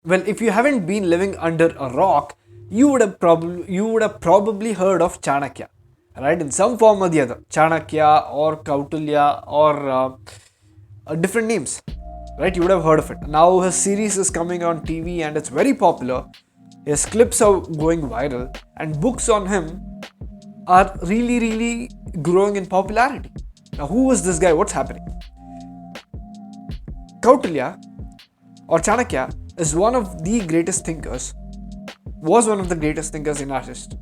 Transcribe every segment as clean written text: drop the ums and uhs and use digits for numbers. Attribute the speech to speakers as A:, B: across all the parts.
A: Well, if you haven't been living under a rock, you would have probably heard of Chanakya, right? In some form or the other, Chanakya or Kautilya or different names, right? You would have heard of it. Now his series is coming on TV and it's very popular. His clips are going viral, and books on him are really growing in popularity. Now, who is this guy? What's happening? Kautilya or Chanakya is one of the greatest thinkers, was one of the greatest thinkers in our history.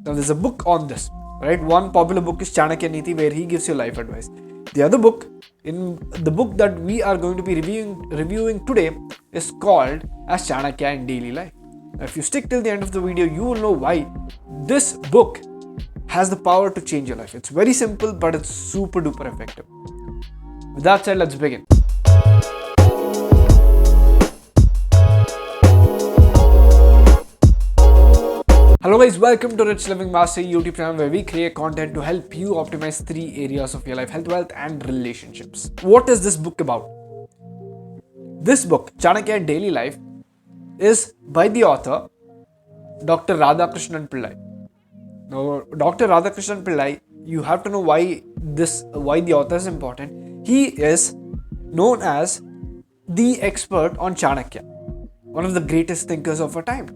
A: Now, there's a book on this, right? One popular book is Chanakya Neeti, where he gives you life advice. The other book, in the book that we are going to be reviewing today, is called as Chanakya in Daily Life. Now, if you stick till the end of the video, you will know why this book has the power to change your life. It's very simple, but it's super duper effective. With that said, let's begin. Hello guys, welcome to Rich Living Mastery YouTube channel, where we create content to help you optimize 3 areas of your life: health, wealth and relationships. What is this book about? This book, Chanakya in Daily Life, is by the author Dr. Radhakrishnan Pillai. Now, Dr. Radhakrishnan Pillai, you have to know why the author is important. He is known as the expert on Chanakya, one of the greatest thinkers of our time.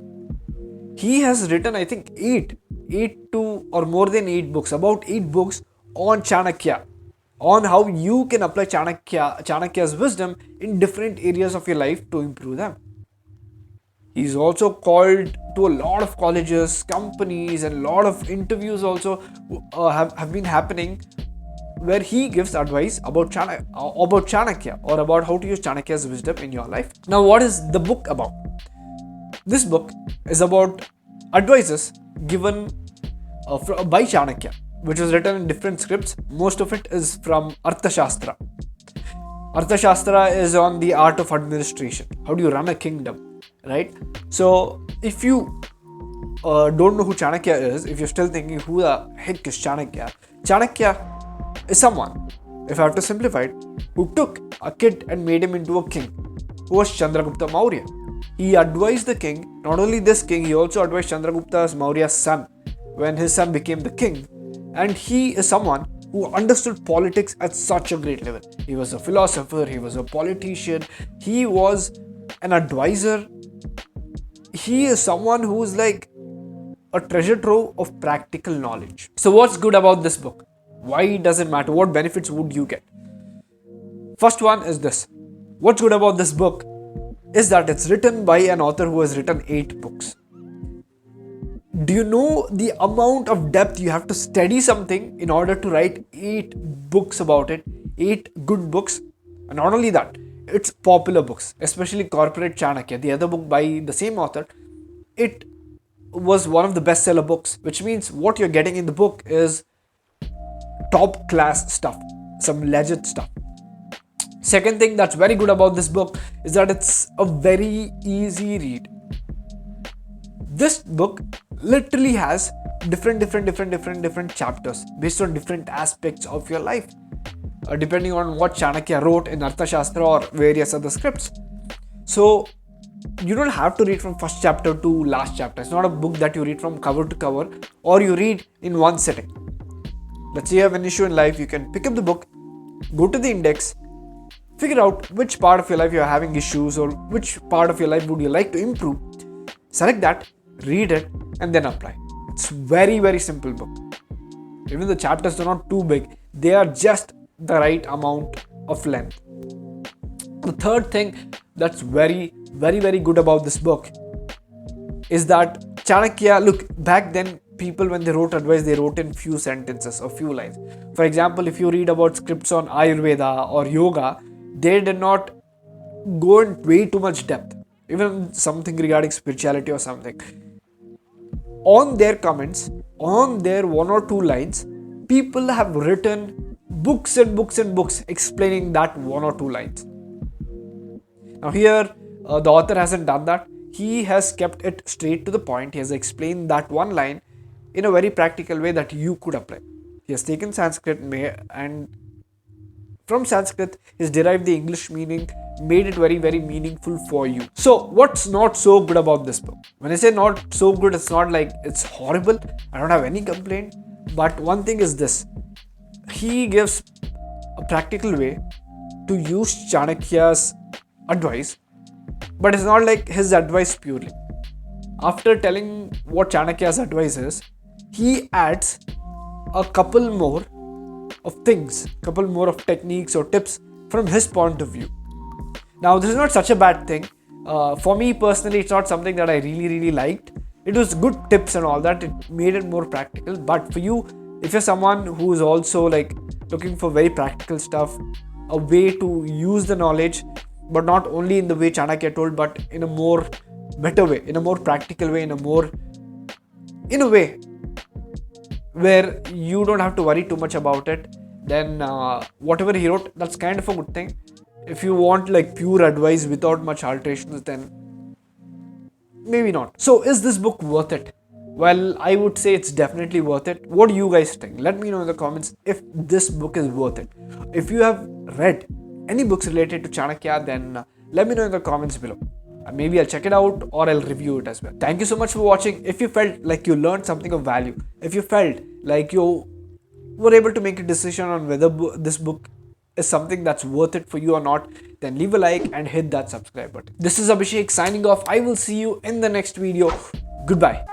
A: He has written, I think, more than 8 books, about 8 books on Chanakya, on how you can apply Chanakya's wisdom in different areas of your life to improve them. He's also called to a lot of colleges, companies, and a lot of interviews also have been happening, where he gives advice about Chanakya, or about how to use Chanakya's wisdom in your life. Now, what is the book about? This book is about advices given by Chanakya, which was written in different scripts. Most of it is from arthashastra. Arthashastra is on the art of administration. How do you run a kingdom, right? So, if you don't know who Chanakya is, if you're still thinking who the heck is Chanakya, Chanakya is someone, if I have to simplify it, who took a kid and made him into a king, who was Chandragupta Maurya. He advised the king, not only this king, he also advised Chandragupta Maurya's son when his son became the king. And he is someone who understood politics at such a great level. He was a philosopher, he was a politician, he was an advisor. He is someone who is like a treasure trove of practical knowledge. So what's good about this book? Why does it matter? What benefits would you get? First one is this. What's good about this book is that it's written by an author who has written 8 books. Do you know the amount of depth you have to study something in order to write 8 books about it? 8 good books. And not only that, it's popular books, especially Corporate Chanakya, the other book by the same author. It was one of the bestseller books, which means what you're getting in the book is top class stuff, some legit stuff. Second thing that's very good about this book is that it's a very easy read. This book literally has different chapters based on different aspects of your life, depending on what Chanakya wrote in arthashastra or various other scripts. So you don't have to read from first chapter to last chapter. It's not a book that you read from cover to cover, or you read in one sitting. Let's say you have an issue in life, you can pick up the book, go to the index, figure out which part of your life you're having issues, or which part of your life would you like to improve. Select that, read it, and then apply. It's very simple book. Even the chapters are not too big. They are just the right amount of length. The third thing that's very good about this book is that Chanakya, look, back then people, when they wrote advice, they wrote in few sentences or few lines. For example, if you read about scripts on Ayurveda or yoga, they did not go in way too much depth, even something regarding spirituality or something. On their comments, on their 1 or 2 lines, people have written books and books explaining that 1 or 2 lines. Now here, the author hasn't done that. He has kept it straight to the point. He has explained that one line in a very practical way that you could apply. He has taken Sanskrit and from Sanskrit. He's derived the English meaning, made it very, very meaningful for you. So what's not so good about this book? When I say not so good, it's not like it's horrible. I don't have any complaint. But one thing is this. He gives a practical way to use Chanakya's advice, but it's not like his advice purely. After telling what Chanakya's advice is, he adds a couple more of things, couple more of techniques or tips from his point of view. Now, this is not such a bad thing. For me personally, it's not something that I really liked. It was good tips and all that. It made it more practical. But for you, if you're someone who is also like looking for very practical stuff, a way to use the knowledge, but not only in the way Chanakya told, but in a more better way, in a more practical way, in a way where you don't have to worry too much about it, then whatever he wrote, that's kind of a good thing. If you want like pure advice without much alterations, then maybe not. So is this book worth it? Well, I would say it's definitely worth it. What do you guys think? Let me know in the comments if this book is worth it. If you have read any books related to Chanakya, then let me know in the comments below. Maybe I'll check it out or I'll review it as well. Thank you so much for watching. If you felt like you learned something of value, if you felt like you were able to make a decision on whether this book is something that's worth it for you or not, then leave a like and hit that subscribe button. This is Abhishek signing off. I will see you in the next video. Goodbye.